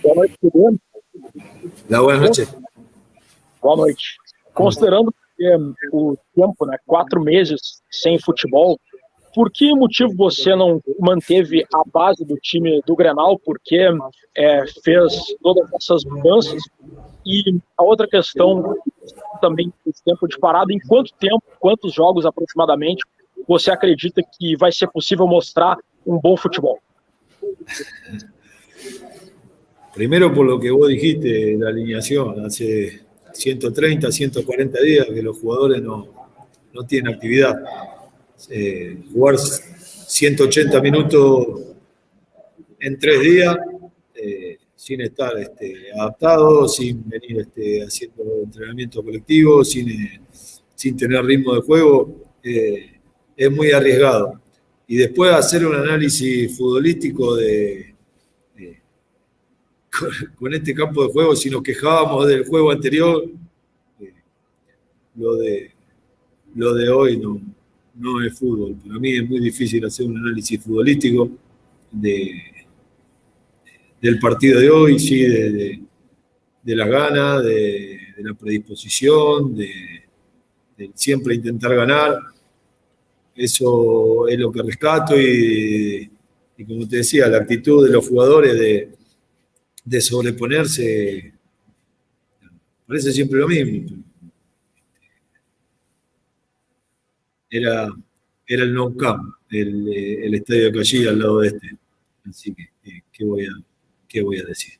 Boa noite, Guilherme. Boa noite. Boa noite. Considerando o tempo, né, 4 meses sem futebol, por que motivo você não manteve a base do time do Grenal? Porque fez todas essas mudanças? E a outra questão, também esse tempo de parada, em quanto tempo, quantos jogos aproximadamente, você acredita que vai ser possível mostrar um bom futebol? Primero por lo que vos dijiste, la alineación, hace 130, 140 días que los jugadores no tienen actividad. Jugar 180 minutos en 3 días, sin estar adaptados, sin venir haciendo entrenamiento colectivo, sin tener ritmo de juego, es muy arriesgado. Y después hacer un análisis futbolístico con este campo de juego, si nos quejábamos del juego anterior, lo de hoy no es fútbol. Para mí es muy difícil hacer un análisis futbolístico del partido de hoy, sí, de las ganas, de la predisposición, de siempre intentar ganar. Eso es lo que rescato y como te decía, la actitud de los jugadores de sobreponerse, parece siempre lo mismo. Era el Nou Camp, el estadio de Callí al lado de este. Así que, ¿qué voy a decir?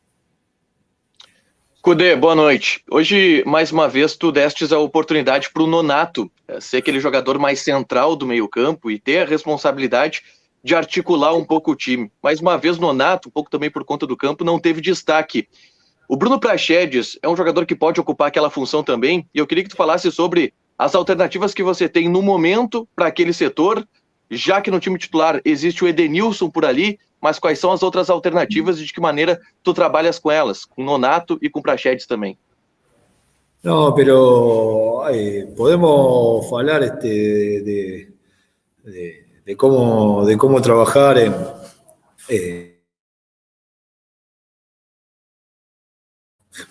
Kudê, boa noite. Hoje, mais uma vez, tu destes a oportunidade para o Nonato ser aquele jogador mais central do meio-campo e ter a responsabilidade de articular um pouco o time. Mais uma vez, Nonato, um pouco também por conta do campo, não teve destaque. O Bruno Praxedes é um jogador que pode ocupar aquela função também, e eu queria que tu falasse sobre as alternativas que você tem no momento para aquele setor, já que no time titular existe o Edenilson por ali, mas quais são as outras alternativas e de que maneira tu trabalhas com elas, com Nonato e com Praxedes também? No, pero podemos hablar de cómo trabajar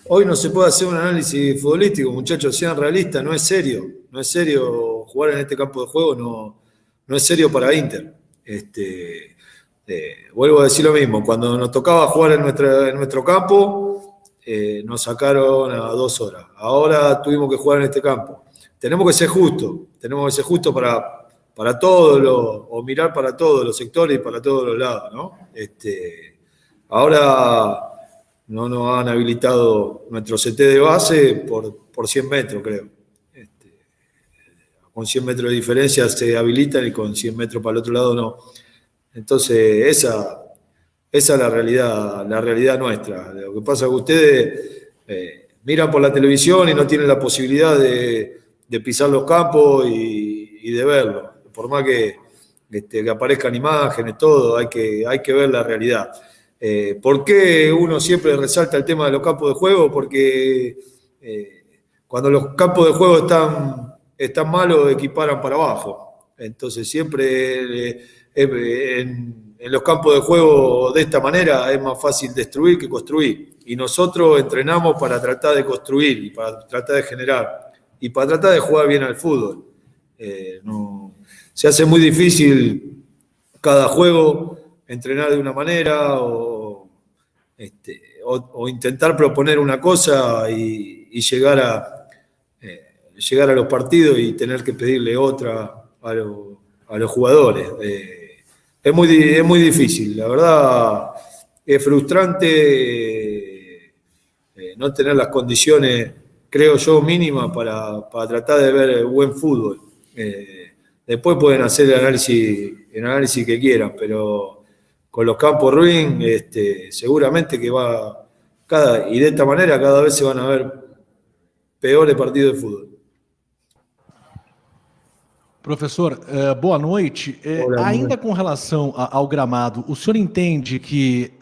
hoy no se puede hacer un análisis futbolístico, muchachos, sean realistas, no es serio jugar en este campo de juego, no es serio para Inter. Vuelvo a decir lo mismo, cuando nos tocaba jugar en nuestro campo, nos sacaron a 2 horas. Ahora tuvimos que jugar en este campo. Tenemos que ser justos para todos, o mirar para todos los sectores y para todos los lados, ¿no? Ahora no nos han habilitado nuestro CT de base por 100 metros, creo. Con 100 metros de diferencia se habilitan y con 100 metros para el otro lado no. Entonces, esa es la realidad nuestra. Lo que pasa es que ustedes miran por la televisión y no tienen la posibilidad de pisar los campos y de verlo. Por más que aparezcan imágenes, todo, hay que ver la realidad. ¿Por qué uno siempre resalta el tema de los campos de juego? Porque cuando los campos de juego están malos, equiparan para abajo. Entonces siempre en los campos de juego de esta manera es más fácil destruir que construir. Y nosotros entrenamos para tratar de construir y para tratar de generar y para tratar de jugar bien al fútbol. Se hace muy difícil cada juego entrenar de una manera o intentar proponer una cosa y llegar a los partidos y tener que pedirle otra a los jugadores. Es muy difícil, la verdad es frustrante no tener las condiciones, creo yo, mínimas para tratar de ver buen fútbol. Después pueden hacer el análisis que quieran, pero con los campos ruin seguramente que y de esta manera cada vez se van a ver peores partidos de fútbol. Kudê, boa noite. Hoje, mais uma vez, tu destes a oportunidade para o Nonato ser aquele jogador mais central do meio-campo e ter a responsabilidade de articular um pouco o time. Mais uma vez, Nonato, um pouco também por conta do campo. Professor, boa noite. Ainda com relação ao gramado, o senhor entende que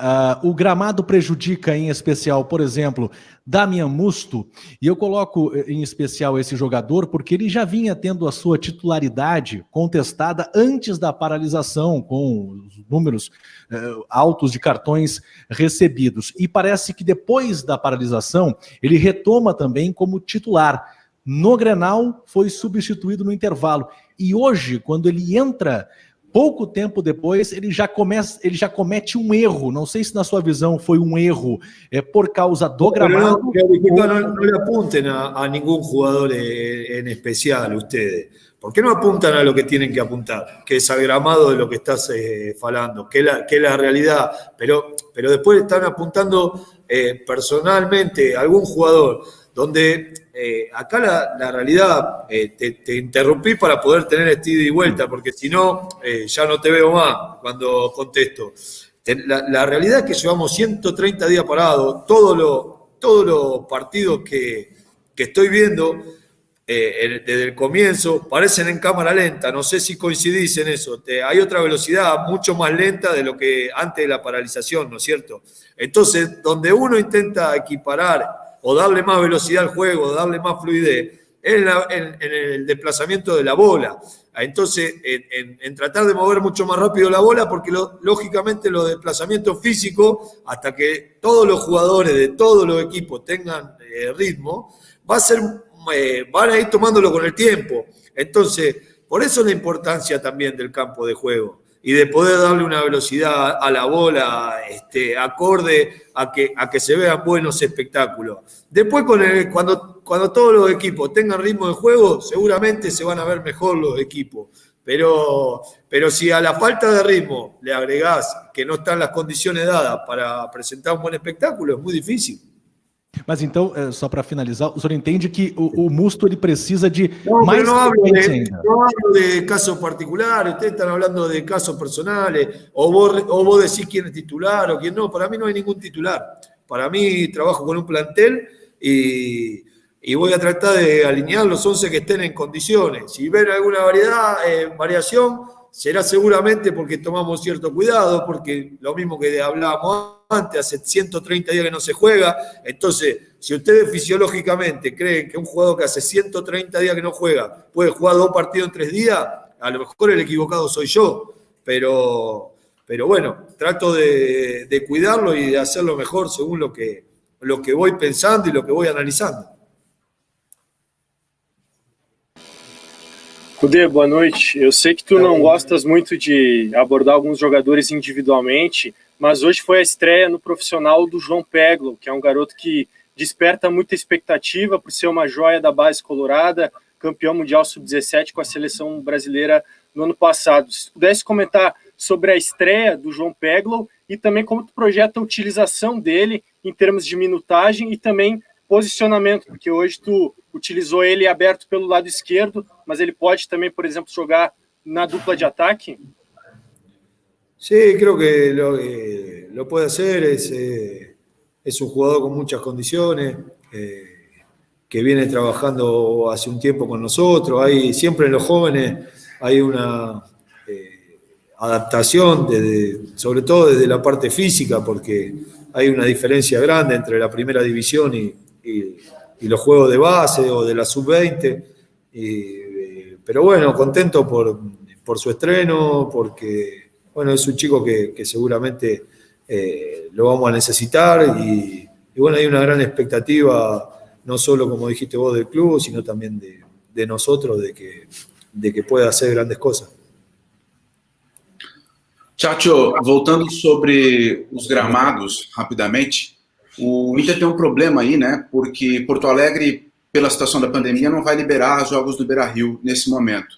o gramado prejudica em especial, por exemplo, Damian Musto? E eu coloco em especial esse jogador porque ele já vinha tendo a sua titularidade contestada antes da paralisação, com os números altos de cartões recebidos. E parece que depois da paralisação, ele retoma também como titular. No Grenal, foi substituído no intervalo. E hoje, quando ele entra, pouco tempo depois, ele já comete um erro. Não sei se na sua visão foi um erro por causa do gramado. No le apunten a ningún jugador en especial ustedes. ¿Por qué no apuntan a lo que tienen que apuntar? Que es al gramado de lo que estás falando, que es la realidad. Pero después están apuntando personalmente a algún jugador donde acá la realidad, te interrumpí para poder tener este ida y vuelta, porque si no, ya no te veo más cuando contesto. La realidad es que llevamos 130 días parados, todos los partidos que estoy viendo desde el comienzo parecen en cámara lenta, no sé si coincidís en eso, hay otra velocidad mucho más lenta de lo que antes de la paralización, ¿no es cierto? Entonces, donde uno intenta equiparar o darle más velocidad al juego, darle más fluidez, en el desplazamiento de la bola. Entonces, en tratar de mover mucho más rápido la bola, porque lógicamente los desplazamientos físicos, hasta que todos los jugadores de todos los equipos tengan ritmo, van a ir tomándolo con el tiempo. Entonces, por eso la importancia también del campo de juego y de poder darle una velocidad a la bola acorde a que se vean buenos espectáculos. Después, cuando todos los equipos tengan ritmo de juego, seguramente se van a ver mejor los equipos. Pero si a la falta de ritmo le agregás que no están las condiciones dadas para presentar un buen espectáculo, es muy difícil. Mas então, só para finalizar, o senhor entende que o Musto ele precisa de mais frequência ainda? No hablo de casos particulares, ustedes están hablando de casos personales, o vos decís quién es titular o quién no. Para mí no hay ningún titular. Para mí trabajo con un plantel y voy a tratar de alinear los 11 que estén en condiciones. Si ven alguna variación, será seguramente porque tomamos cierto cuidado, porque lo mismo que hablábamos antes, hace 130 días que no se juega. Entonces, si ustedes fisiológicamente creen que un jugador que hace 130 días que no juega puede jugar 2 partidos en 3 días, a lo mejor el equivocado soy yo. Pero bueno, trato de cuidarlo y de hacerlo mejor según lo que voy pensando y lo que voy analizando. Cudê, boa noite. Eu sei que tu não gostas muito de abordar alguns jogadores individualmente, mas hoje foi a estreia no profissional do João Peglo, que é um garoto que desperta muita expectativa por ser uma joia da base colorada, campeão mundial sub-17 com a seleção brasileira no ano passado. Se pudesse comentar sobre a estreia do João Peglo e também como tu projeta a utilização dele em termos de minutagem e também posicionamento, porque hoje tu utilizou ele aberto pelo lado esquerdo, mas ele pode também, por exemplo, jogar na dupla de ataque? Sí, creo que lo puede hacer, es un jugador con muchas condiciones, que viene trabajando hace un tiempo con nosotros. Siempre en los jóvenes hay una adaptación, sobre todo desde la parte física, porque hay una diferencia grande entre la primera división y los juegos de base o de la sub-20. Pero bueno, contento por su estreno, porque bueno, es un chico que seguramente lo vamos a necesitar y bueno, hay una gran expectativa, no solo como dijiste vos del club, sino también de nosotros, de que pueda hacer grandes cosas. Tchatcho, voltando sobre os gramados, rapidamente, o Inter tem um problema aí, né? Porque Porto Alegre, pela situação da pandemia, não vai liberar os jogos do Beira-Rio nesse momento.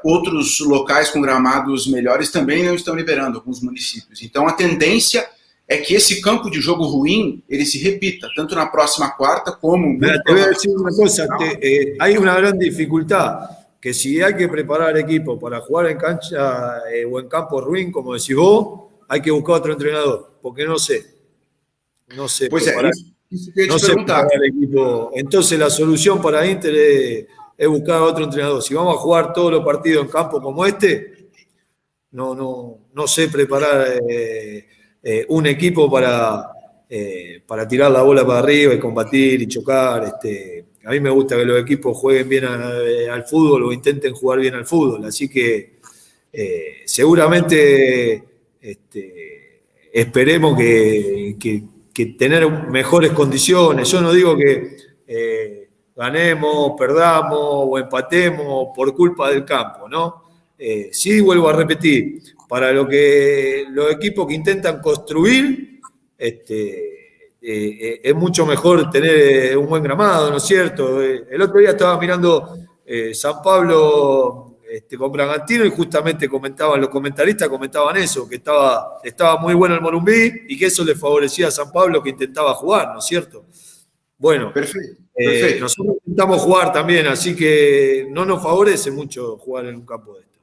Outros locais com gramados melhores também não estão liberando, alguns municípios. Então, a tendência é que esse campo de jogo ruim, ele se repita, tanto na próxima quarta como... Te voy a decir una cosa, hay una gran dificultad, que si hay que preparar equipo para jugar en cancha o en campo ruin, como decís vos, hay que buscar otro entrenador, porque no sé Pois preparar, isso que eu ia no te sé perguntar. preparar equipo. Entonces la solución para Inter es buscar a otro entrenador. Si vamos a jugar todos los partidos en campo como este, no sé preparar un equipo para tirar la bola para arriba y combatir y chocar. A mí me gusta que los equipos jueguen bien al fútbol o intenten jugar bien al fútbol. Así que seguramente esperemos que tener mejores condiciones. Yo no digo que ganemos, perdamos o empatemos por culpa del campo, ¿no? Sí, vuelvo a repetir, para los equipos que intentan construir, es mucho mejor tener un buen gramado, ¿no es cierto? El otro día estaba mirando San Pablo con Bragantino y justamente los comentaristas comentaban eso, que estaba muy bueno el Morumbí y que eso le favorecía a San Pablo que intentaba jugar, ¿no es cierto? Bueno, Perfeito. Nosotros intentamos jugar también, así que no nos favorece mucho jugar en un campo de esto.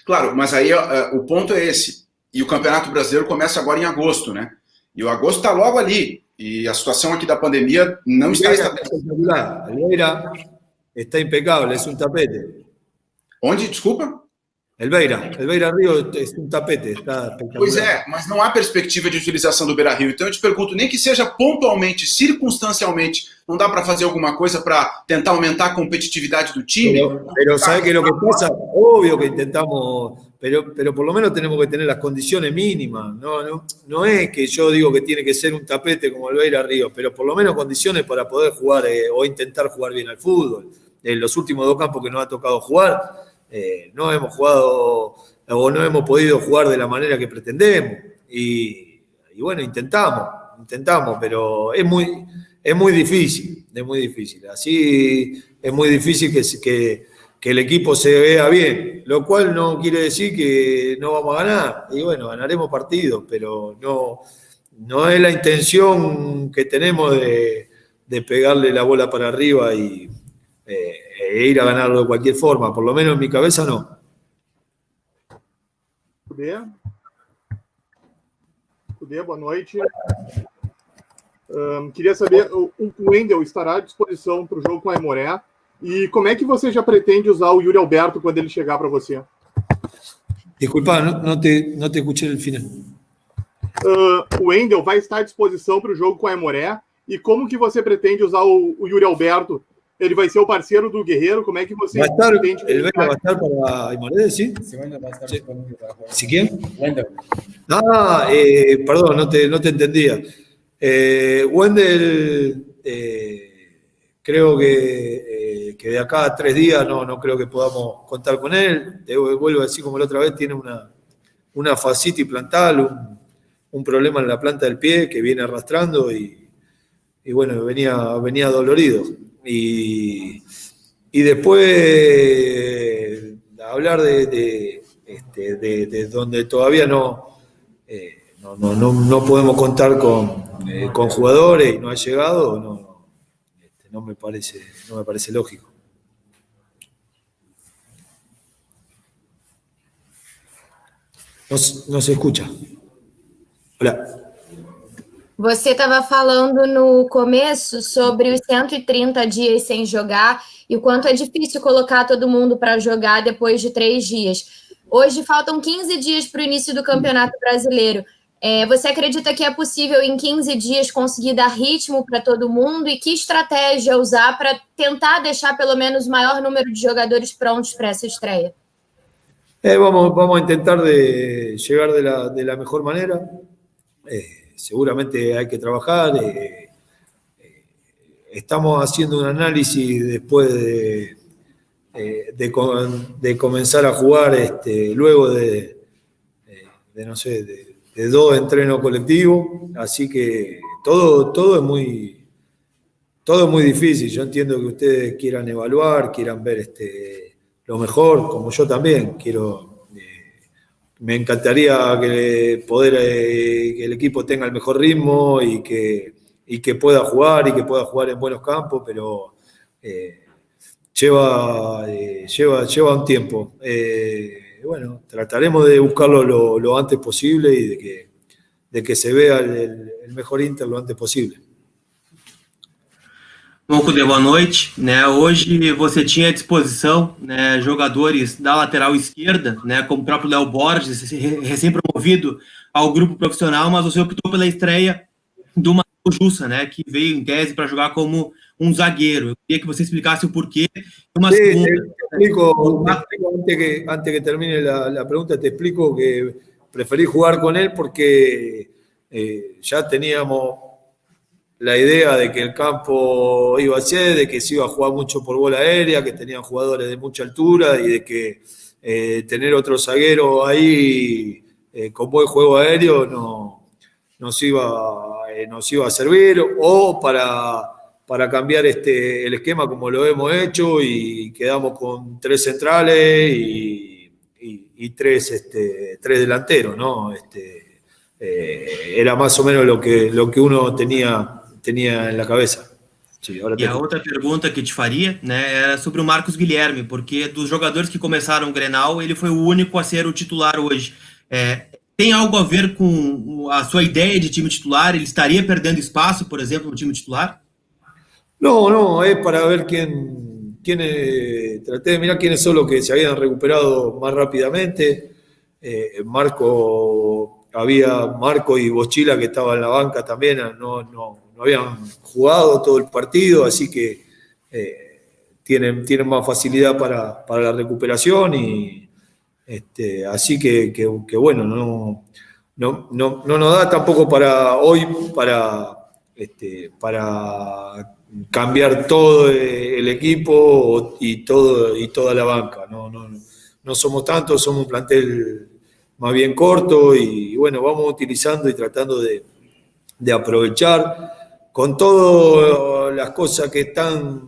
Claro, mas aí o ponto é esse. E o Campeonato Brasileiro começa agora em agosto, né? E o agosto está logo ali. E a situação aqui da pandemia não está estabelecida. Elbeira está impecable, es un tapete. Onde? Desculpa? Elbeira Rio es un tapete, está espectacular. Pois é, mas não há perspectiva de utilização do Beira-Rio. Então eu te pergunto, nem que seja pontualmente, circunstancialmente, não dá para fazer alguma coisa para tentar aumentar a competitividade do time? Pero ¿sabe qué es lo que pasa? Obvio que intentamos, pero por lo menos tenemos que tener las condiciones mínimas. No es que yo digo que tiene que ser un tapete como Elbeira Río, pero por lo menos condiciones para poder jugar o intentar jugar bien al fútbol. En los últimos 2 campos que nos ha tocado jugar, no hemos jugado o no hemos podido jugar de la manera que pretendemos. Y bueno, intentamos, pero es muy difícil, Así es muy difícil que el equipo se vea bien, lo cual no quiere decir que no vamos a ganar. Y bueno, ganaremos partidos, pero no es la intención que tenemos de pegarle la bola para arriba e ir a ganarlo de cualquier forma, por lo menos en mi cabeza no. Cudê, boa noite. Queria saber, o Wendel estará à disposição para o jogo com a Aimoré, e como é que você já pretende usar o Yuri Alberto quando ele chegar para você? Disculpa, no te escuché el final. O Wendel vai estar à disposição para o jogo com a Aimoré, e como que você pretende usar o Yuri Alberto? Ele vai ser o parceiro do Guerreiro? Como é que você pretende... ¿El Beira va a estar para Aimoré, sí? Sí, Wendel va a estar disponible para jugar. ¿Sí quién? Wendel. Perdón, no te entendía. Wendel, creo que de acá a 3 días no creo que podamos contar con él. Vuelvo a decir como la otra vez, tiene una fascitis plantar, un problema en la planta del pie que viene arrastrando y bueno, venía dolorido. Y después hablar de donde todavía no podemos contar con jugadores y no ha llegado, no me parece lógico. No se escucha. Hola. Você estava falando no começo sobre os 130 dias sem jogar e o quanto é difícil colocar todo mundo para jogar depois de 3 dias. Hoje faltam 15 dias para o início do Campeonato Brasileiro. Você acredita que é possível em 15 dias conseguir dar ritmo para todo mundo? E que estratégia usar para tentar deixar pelo menos o maior número de jogadores prontos para essa estreia? Vamos a intentar llegar de la mejor manera. Seguramente hay que trabajar. Estamos haciendo un análisis después de comenzar a jugar luego de 2 entrenos colectivos, así que todo es muy difícil. Yo entiendo que ustedes quieran evaluar, quieran ver lo mejor, como yo también me encantaría que el equipo tenga el mejor ritmo y que pueda jugar en buenos campos, pero lleva un tiempo. Bueno, trataremos de buscarlo lo antes posible y de que se vea el mejor Inter lo antes posible. Bom, Cudê, boa noite. Hoje você tinha à disposição, jogadores da lateral esquerda, como o próprio Léo Borges, recém-promovido ao grupo profissional, mas você optou pela estreia do Marco Jussa, que veio em tese para jogar como um zagueiro. Eu queria que você explicasse o porquê. Te explico antes que termine la pregunta, te explico que preferí jugar con él porque ya teníamos la idea de que el campo iba a ser, de que se iba a jugar mucho por bola aérea, que tenían jugadores de mucha altura y de que tener otro zaguero ahí con buen juego aéreo nos iba a servir, o para cambiar el esquema como lo hemos hecho y quedamos con 3 centrales y 3 delanteros, ¿no? Era más o menos lo que uno tenía en la cabeça. Sim, e a outra pergunta que te faria, era sobre o Marcos Guilherme, porque dos jogadores que começaram o Grenal, ele foi o único a ser o titular hoje. Tem algo a ver com a sua ideia de time titular? Ele estaria perdendo espaço, por exemplo, no time titular? No, es para ver traté de mirar quiénes son los que se habían recuperado más rápidamente. Marco y Bochila, que estaba en la banca también, no habían jugado todo el partido, así que tienen más facilidad para la recuperación y así que bueno, no nos da tampoco para hoy para cambiar todo el equipo y toda la banca. No somos tantos, somos un plantel más bien corto y bueno, vamos utilizando y tratando de aprovechar con todas las cosas que están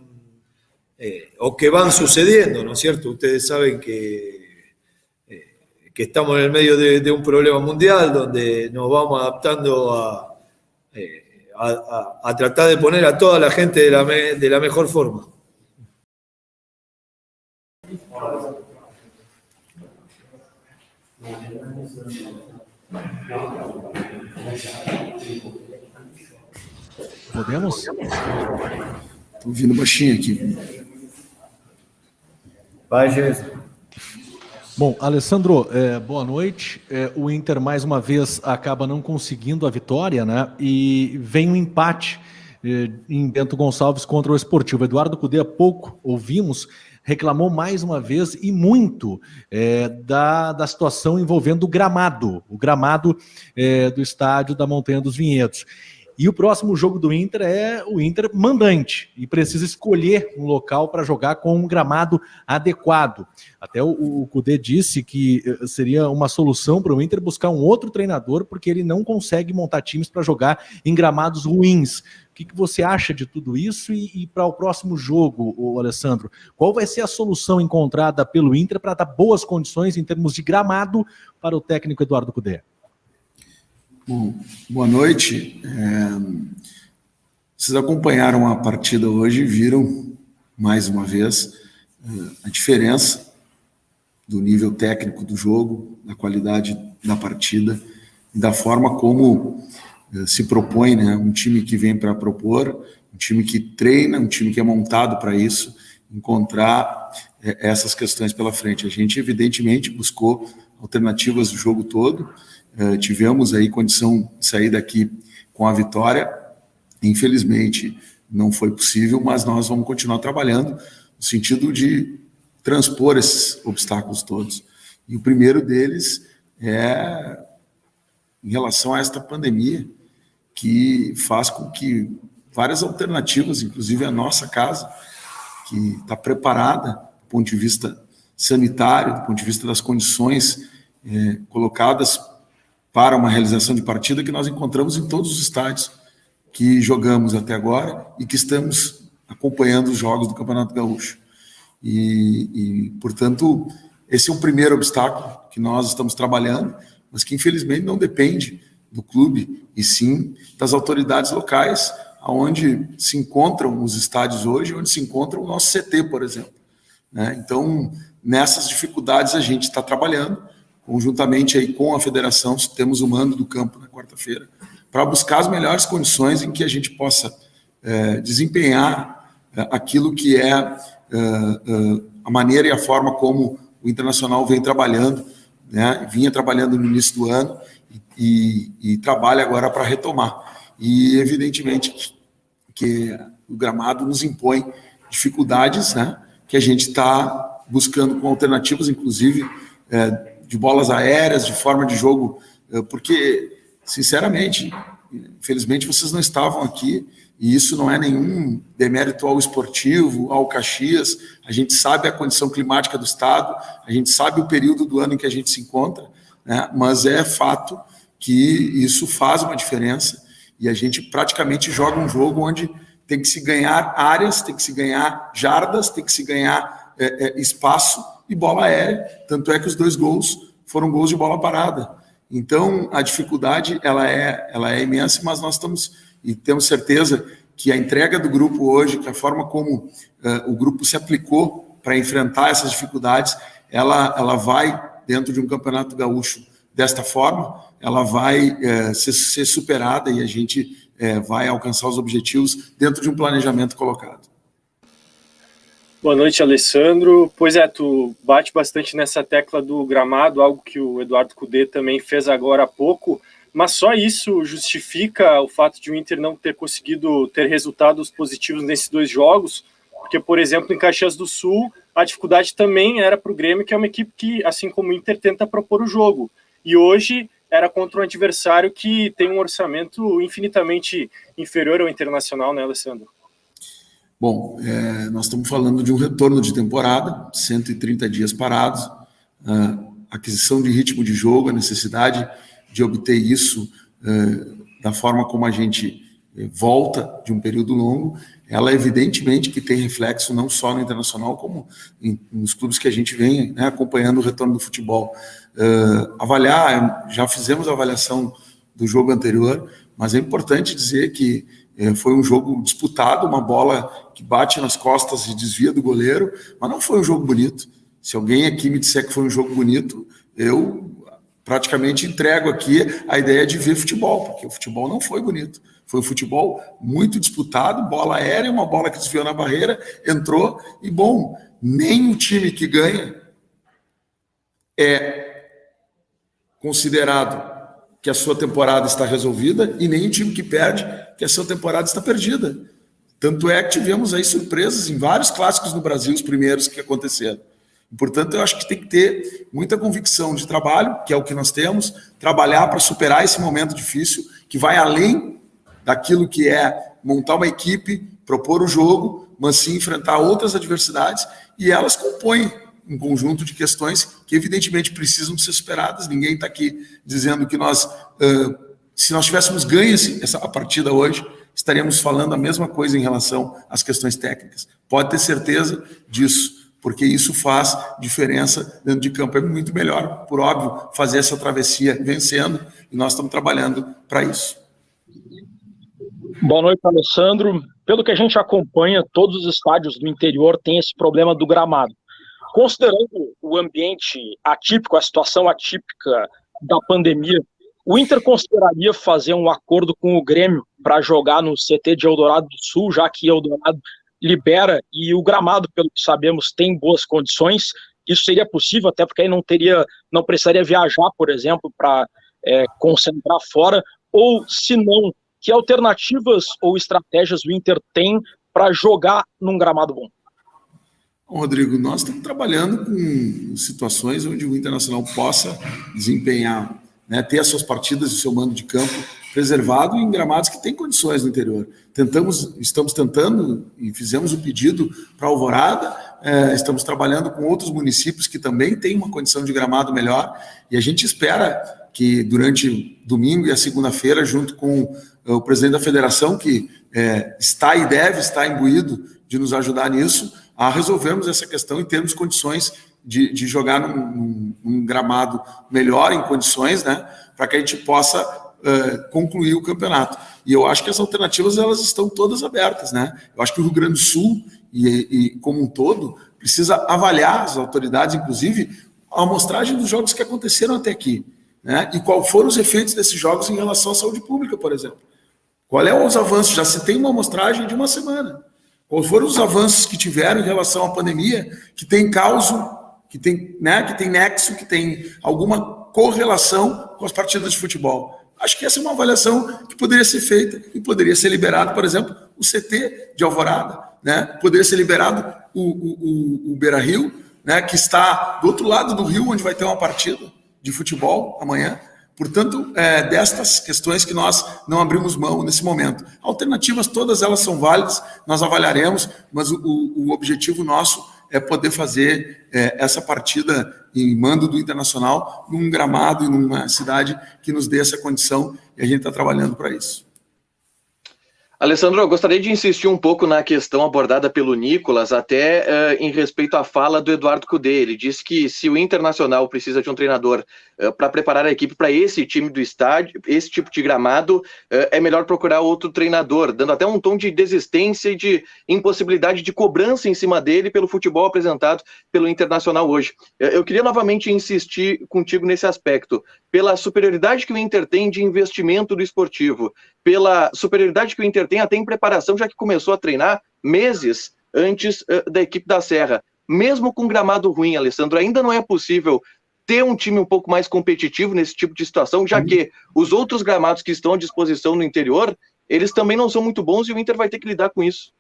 o que van sucediendo, ¿no es cierto? Ustedes saben que estamos en el medio de un problema mundial donde nos vamos adaptando a tratar de poner a toda la gente de la mejor forma. Podemos? Estou ouvindo baixinho aqui. Vai, Jesus. Bom, Alessandro, boa noite. O Inter, mais uma vez, acaba não conseguindo a vitória, e vem um empate em Bento Gonçalves contra o Esportivo. Eduardo Cudê, há pouco ouvimos, reclamou mais uma vez e muito da situação envolvendo o gramado do estádio da Montanha dos Vinhedos. E o próximo jogo do Inter é o Inter mandante e precisa escolher um local para jogar com um gramado adequado. Até o Cudê disse que seria uma solução para o Inter buscar um outro treinador, porque ele não consegue montar times para jogar em gramados ruins. O que você acha de tudo isso? E para o próximo jogo, Alessandro, qual vai ser a solução encontrada pelo Inter para dar boas condições em termos de gramado para o técnico Eduardo Cudê? Bom, boa noite. Vocês acompanharam a partida hoje e viram, mais uma vez, a diferença do nível técnico do jogo, da qualidade da partida e da forma como se propõe, um time que vem para propor, um time que treina, um time que é montado para isso, encontrar essas questões pela frente. A gente, evidentemente, buscou alternativas do jogo todo. Tivemos aí condição de sair daqui com a vitória. Infelizmente não foi possível, mas nós vamos continuar trabalhando no sentido de transpor esses obstáculos todos. E o primeiro deles é em relação a esta pandemia, que faz com que várias alternativas, inclusive a nossa casa, que está preparada do ponto de vista sanitário, do ponto de vista das condições colocadas para uma realização de partida, que nós encontramos em todos os estádios que jogamos até agora e que estamos acompanhando os jogos do Campeonato Gaúcho. Portanto, esse é o primeiro obstáculo que nós estamos trabalhando, mas que infelizmente não depende do clube, e sim das autoridades locais, onde se encontram os estádios hoje, onde se encontra o nosso CT, por exemplo. Então, nessas dificuldades a gente está trabalhando, conjuntamente aí com a federação, temos o mando do campo na quarta-feira, para buscar as melhores condições em que a gente possa desempenhar aquilo que é a maneira e a forma como o Internacional vem trabalhando, né? Vinha trabalhando no início do ano e trabalha agora para retomar. E, evidentemente, que o gramado nos impõe dificuldades, né? Que a gente está buscando com alternativas, inclusive, de bolas aéreas, de forma de jogo, porque, sinceramente, infelizmente, vocês não estavam aqui, e isso não é nenhum demérito ao esportivo, ao Caxias. A gente sabe a condição climática do estado, a gente sabe o período do ano em que a gente se encontra, né? Mas é fato que isso faz uma diferença, e a gente praticamente joga um jogo onde tem que se ganhar áreas, tem que se ganhar jardas, tem que se ganhar espaço e bola aérea, tanto é que os 2 gols foram gols de bola parada. Então, a dificuldade ela é imensa, mas nós temos certeza que a entrega do grupo hoje, que a forma como o grupo se aplicou para enfrentar essas dificuldades, ela vai, dentro de um campeonato gaúcho desta forma, ela vai ser superada e a gente vai alcançar os objetivos dentro de um planejamento colocado. Boa noite, Alessandro. Pois é, tu bate bastante nessa tecla do gramado, algo que o Eduardo Cudê também fez agora há pouco, mas só isso justifica o fato de o Inter não ter conseguido ter resultados positivos nesses 2 jogos, porque, por exemplo, em Caxias do Sul, a dificuldade também era para o Grêmio, que é uma equipe que, assim como o Inter, tenta propor o jogo. E hoje era contra um adversário que tem um orçamento infinitamente inferior ao Internacional, né, Alessandro? Bom, nós estamos falando de um retorno de temporada, 130 dias parados, aquisição de ritmo de jogo, a necessidade de obter isso da forma como a gente volta de um período longo, ela evidentemente que tem reflexo não só no Internacional, como nos clubes que a gente vem, né, acompanhando o retorno do futebol. Já fizemos a avaliação do jogo anterior, mas é importante dizer que foi um jogo disputado, uma bola que bate nas costas e desvia do goleiro, mas não foi um jogo bonito. Se alguém aqui me disser que foi um jogo bonito, eu praticamente entrego aqui a ideia de ver futebol, porque o futebol não foi bonito. Foi um futebol muito disputado, bola aérea, uma bola que desviou na barreira, entrou, e bom, nem o time que ganha é considerado que a sua temporada está resolvida, e nem o time que perde, que a sua temporada está perdida. Tanto é que tivemos aí surpresas em vários clássicos no Brasil, os primeiros que aconteceram. Portanto, eu acho que tem que ter muita convicção de trabalho, que é o que nós temos, trabalhar para superar esse momento difícil, que vai além daquilo que é montar uma equipe, propor o jogo, mas sim enfrentar outras adversidades, e elas compõem um conjunto de questões que evidentemente precisam ser superadas. Ninguém está aqui dizendo que nós, se nós tivéssemos ganho a partida hoje, estaríamos falando a mesma coisa em relação às questões técnicas. Pode ter certeza disso, porque isso faz diferença dentro de campo. É muito melhor, por óbvio, fazer essa travessia vencendo, e nós estamos trabalhando para isso. Boa noite, Alessandro. Pelo que a gente acompanha, todos os estádios do interior têm esse problema do gramado. Considerando o ambiente atípico, a situação atípica da pandemia, o Inter consideraria fazer um acordo com o Grêmio para jogar no CT de Eldorado do Sul, já que Eldorado libera e o gramado, pelo que sabemos, tem boas condições? Isso seria possível, até porque aí não precisaria viajar, por exemplo, para concentrar fora, ou se não, que alternativas ou estratégias o Inter tem para jogar num gramado bom? Rodrigo, nós estamos trabalhando com situações onde o Internacional possa desempenhar, né, ter as suas partidas e o seu mando de campo preservado em gramados que têm condições no interior. Estamos tentando e fizemos o pedido para Alvorada, estamos trabalhando com outros municípios que também têm uma condição de gramado melhor, e a gente espera que durante domingo e a segunda-feira, junto com o presidente da federação, que está e deve estar imbuído de nos ajudar nisso, a resolvermos essa questão e termos condições de jogar num gramado melhor, em condições, né, para que a gente possa concluir o campeonato. E eu acho que as alternativas elas estão todas abertas, né? Eu acho que o Rio Grande do Sul, e como um todo, precisa avaliar, as autoridades, inclusive, a amostragem dos jogos que aconteceram até aqui, né? E qual foram os efeitos desses jogos em relação à saúde pública, por exemplo. Qual é os avanços? Já se tem uma amostragem de uma semana. Quais foram os avanços que tiveram em relação à pandemia, que tem causa, que tem nexo, que tem alguma correlação com as partidas de futebol. Acho que essa é uma avaliação que poderia ser feita e poderia ser liberado, por exemplo, o CT de Alvorada, né? Poderia ser liberado o Beira-Rio, né? Que está do outro lado do rio, onde vai ter uma partida de futebol amanhã. Portanto, destas questões que nós não abrimos mão nesse momento. Alternativas, todas elas são válidas, nós avaliaremos, mas o objetivo nosso é poder fazer essa partida em mando do Internacional num gramado e numa cidade que nos dê essa condição, e a gente está trabalhando para isso. Alessandro, eu gostaria de insistir um pouco na questão abordada pelo Nicolas, até em respeito à fala do Eduardo Cudê. Ele disse que se o Internacional precisa de um treinador para preparar a equipe para esse time do estádio, esse tipo de gramado, é melhor procurar outro treinador, dando até um tom de desistência e de impossibilidade de cobrança em cima dele pelo futebol apresentado pelo Internacional hoje. Eu queria novamente insistir contigo nesse aspecto, pela superioridade que o Inter tem de investimento do esportivo, pela superioridade que o Inter tem até em preparação, já que começou a treinar meses antes da equipe da Serra. Mesmo com gramado ruim, Alessandro, ainda não é possível ter um time um pouco mais competitivo nesse tipo de situação, já que os outros gramados que estão à disposição no interior, eles também não são muito bons e o Inter vai ter que lidar com isso.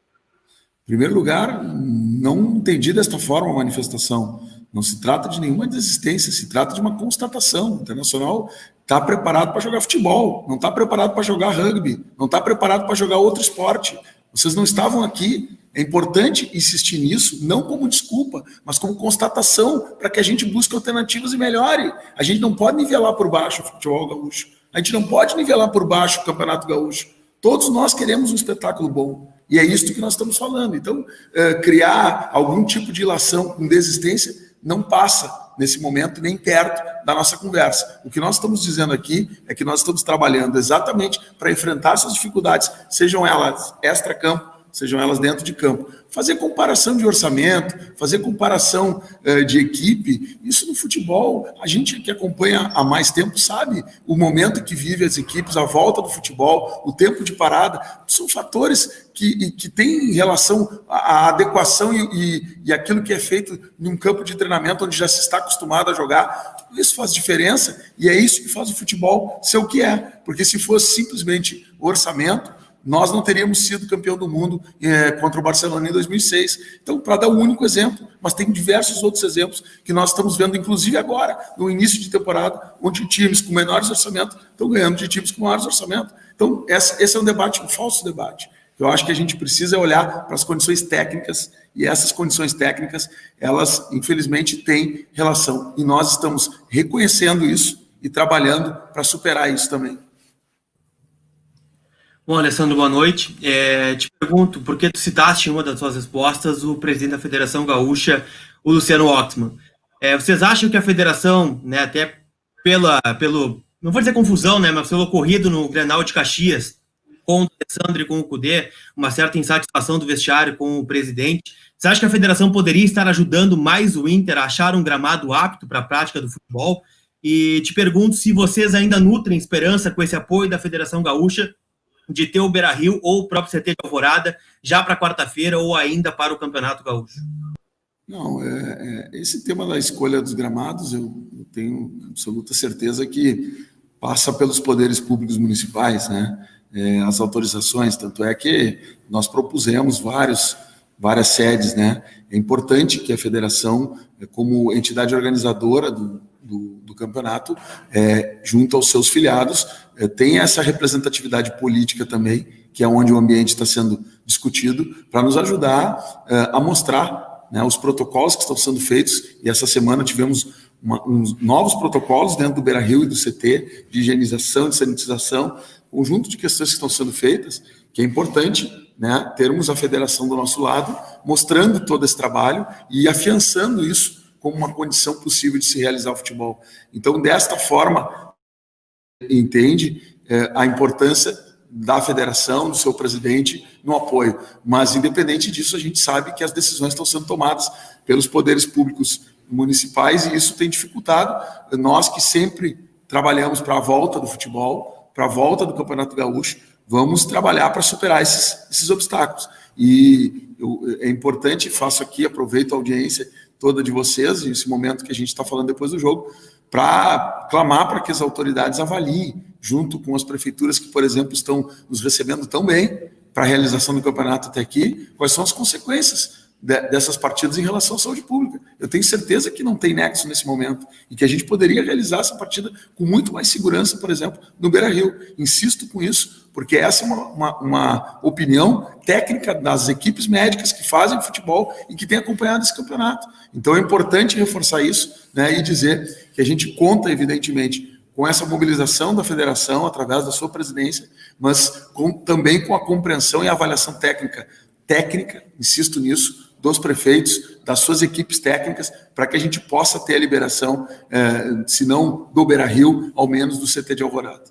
Em primeiro lugar, não entendi desta forma a manifestação. Não se trata de nenhuma desistência, se trata de uma constatação. O Internacional está preparado para jogar futebol, não está preparado para jogar rugby, não está preparado para jogar outro esporte. Vocês não estavam aqui. É importante insistir nisso, não como desculpa, mas como constatação para que a gente busque alternativas e melhore. A gente não pode nivelar por baixo o futebol gaúcho. A gente não pode nivelar por baixo o Campeonato Gaúcho. Todos nós queremos um espetáculo bom. E é isso que nós estamos falando. Então, criar algum tipo de ilação com desistência não passa, nesse momento, nem perto da nossa conversa. O que nós estamos dizendo aqui é que nós estamos trabalhando exatamente para enfrentar essas dificuldades, sejam elas extra-campo, sejam elas dentro de campo. Fazer comparação de orçamento, fazer comparação de equipe, isso no futebol, a gente que acompanha há mais tempo sabe o momento que vive as equipes, a volta do futebol, o tempo de parada, são fatores que têm relação à adequação e aquilo que é feito num campo de treinamento onde já se está acostumado a jogar. Tudo isso faz diferença e é isso que faz o futebol ser o que é, porque se fosse simplesmente orçamento, nós não teríamos sido campeão do mundo contra o Barcelona em 2006. Então, para dar um único exemplo, mas tem diversos outros exemplos que nós estamos vendo, inclusive agora, no início de temporada, onde times com menores orçamentos estão ganhando de times com maiores orçamentos. Então, esse é um debate, um falso debate. Eu acho que a gente precisa olhar para as condições técnicas, e essas condições técnicas, elas, infelizmente, têm relação. E nós estamos reconhecendo isso e trabalhando para superar isso também. Bom, Alessandro, boa noite. Te pergunto, por que tu citaste em uma das suas respostas o presidente da Federação Gaúcha, o Luciano Oxman. Vocês acham que a federação, né, até pelo, não vou dizer confusão, né, mas pelo ocorrido no Grenal de Caxias, com o Alessandro e com o Cudê, uma certa insatisfação do vestiário com o presidente, você acha que a federação poderia estar ajudando mais o Inter a achar um gramado apto para a prática do futebol? E te pergunto se vocês ainda nutrem esperança com esse apoio da Federação Gaúcha de ter o Beira-Rio ou o próprio CT de Alvorada já para quarta-feira ou ainda para o Campeonato Gaúcho? Não, esse tema da escolha dos gramados, eu tenho absoluta certeza que passa pelos poderes públicos municipais, né? As autorizações, tanto é que nós propusemos várias sedes, né? É importante que a federação, como entidade organizadora do campeonato, junto aos seus filiados, tem essa representatividade política também, que é onde o ambiente está sendo discutido, para nos ajudar a mostrar, né, os protocolos que estão sendo feitos, e essa semana tivemos uns novos protocolos dentro do Beira-Rio e do CT, de higienização, de sanitização, conjunto de questões que estão sendo feitas, que é importante, né, termos a federação do nosso lado, mostrando todo esse trabalho e afiançando isso como uma condição possível de se realizar o futebol. Então, desta forma, entende a importância da federação, do seu presidente, no apoio. Mas, independente disso, a gente sabe que as decisões estão sendo tomadas pelos poderes públicos municipais e isso tem dificultado. Nós que sempre trabalhamos para a volta do futebol, para a volta do Campeonato Gaúcho, vamos trabalhar para superar esses obstáculos. E é importante, faço aqui, aproveito a audiência toda de vocês, esse momento que a gente está falando depois do jogo, para clamar para que as autoridades avaliem, junto com as prefeituras que, por exemplo, estão nos recebendo tão bem para a realização do campeonato até aqui, quais são as consequências dessas partidas em relação à saúde pública. Eu tenho certeza que não tem nexo nesse momento e que a gente poderia realizar essa partida com muito mais segurança, por exemplo, no Beira-Rio. Insisto com isso, porque essa é uma opinião técnica das equipes médicas que fazem futebol e que têm acompanhado esse campeonato. Então é importante reforçar isso, né, e dizer que a gente conta, evidentemente, com essa mobilização da federação através da sua presidência, mas também com a compreensão e a avaliação técnica, insisto nisso, dos prefeitos, das suas equipes técnicas, para que a gente possa ter a liberação, se não do Beira-Rio, ao menos do CT de Alvorada.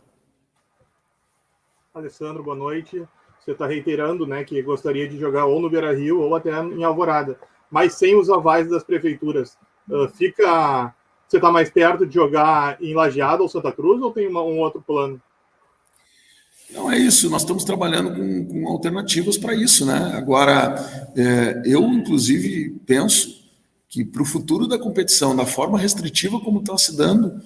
Alessandro, boa noite. Você está reiterando, né, que gostaria de jogar ou no Beira-Rio ou até em Alvorada, mas sem os avais das prefeituras. Você está mais perto de jogar em Lajeado ou Santa Cruz, ou tem um outro plano? Não, é isso, nós estamos trabalhando com alternativas para isso, né? Agora, eu, inclusive, penso que para o futuro da competição, da forma restritiva como está se dando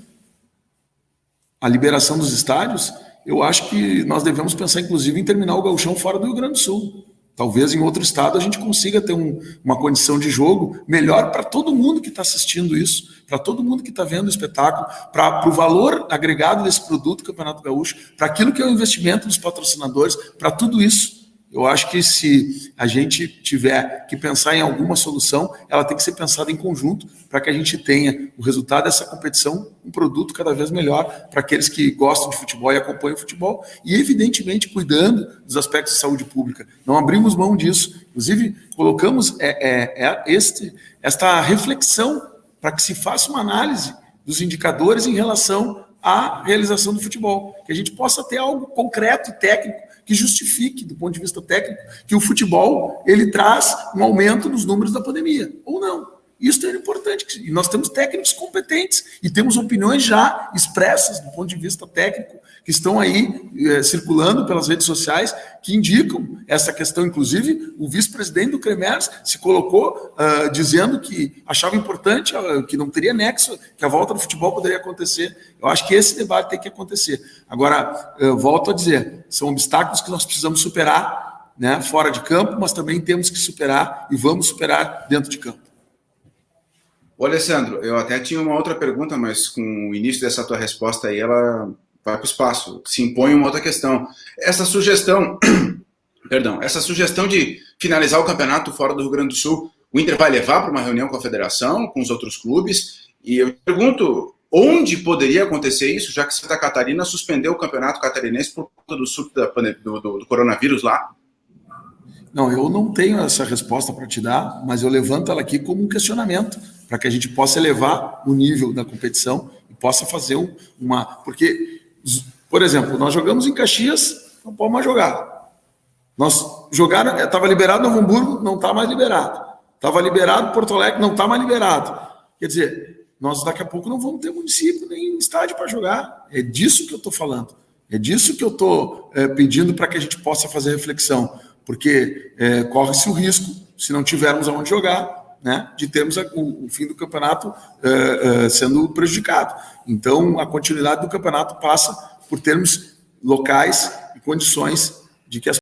a liberação dos estádios, eu acho que nós devemos pensar, inclusive, em terminar o Gauchão fora do Rio Grande do Sul. Talvez em outro estado a gente consiga ter uma condição de jogo melhor para todo mundo que está assistindo isso, para todo mundo que está vendo o espetáculo, para o valor agregado desse produto Campeonato Gaúcho, para aquilo que é o investimento dos patrocinadores, para tudo isso. Eu acho que se a gente tiver que pensar em alguma solução, ela tem que ser pensada em conjunto para que a gente tenha o resultado dessa competição, um produto cada vez melhor para aqueles que gostam de futebol e acompanham o futebol e, evidentemente, cuidando dos aspectos de saúde pública. Não abrimos mão disso. Inclusive, colocamos esta reflexão para que se faça uma análise dos indicadores em relação à realização do futebol, que a gente possa ter algo concreto e técnico que justifique, do ponto de vista técnico, que o futebol ele traz um aumento nos números da pandemia, ou não. Isso é importante. E nós temos técnicos competentes e temos opiniões já expressas do ponto de vista técnico que estão aí circulando pelas redes sociais que indicam essa questão. Inclusive, o vice-presidente do CREMERS se colocou dizendo que achava importante, que não teria nexo, que a volta do futebol poderia acontecer. Eu acho que esse debate tem que acontecer. Agora, volto a dizer, são obstáculos que nós precisamos superar, né, fora de campo, mas também temos que superar e vamos superar dentro de campo. Ô, Alessandro, eu até tinha uma outra pergunta, mas com o início dessa tua resposta aí, ela vai para o espaço. Se impõe uma outra questão. Essa sugestão de finalizar o campeonato fora do Rio Grande do Sul, o Inter vai levar para uma reunião com a federação, com os outros clubes? E eu pergunto, onde poderia acontecer isso, já que Santa Catarina suspendeu o campeonato catarinense por conta do surto do coronavírus lá? Não, eu não tenho essa resposta para te dar, mas eu levanto ela aqui como um questionamento, para que a gente possa elevar o nível da competição e possa fazer Porque, por exemplo, nós jogamos em Caxias, não pode mais jogar. Estava liberado Novo Hamburgo, não está mais liberado. Estava liberado Porto Alegre, não está mais liberado. Quer dizer, nós daqui a pouco não vamos ter município nem estádio para jogar. É disso que eu estou falando. É disso que eu estou pedindo para que a gente possa fazer reflexão. Porque corre-se o risco, se não tivermos aonde jogar, né, de termos o fim do campeonato sendo prejudicado. Então, a continuidade do campeonato passa por termos locais e condições de que as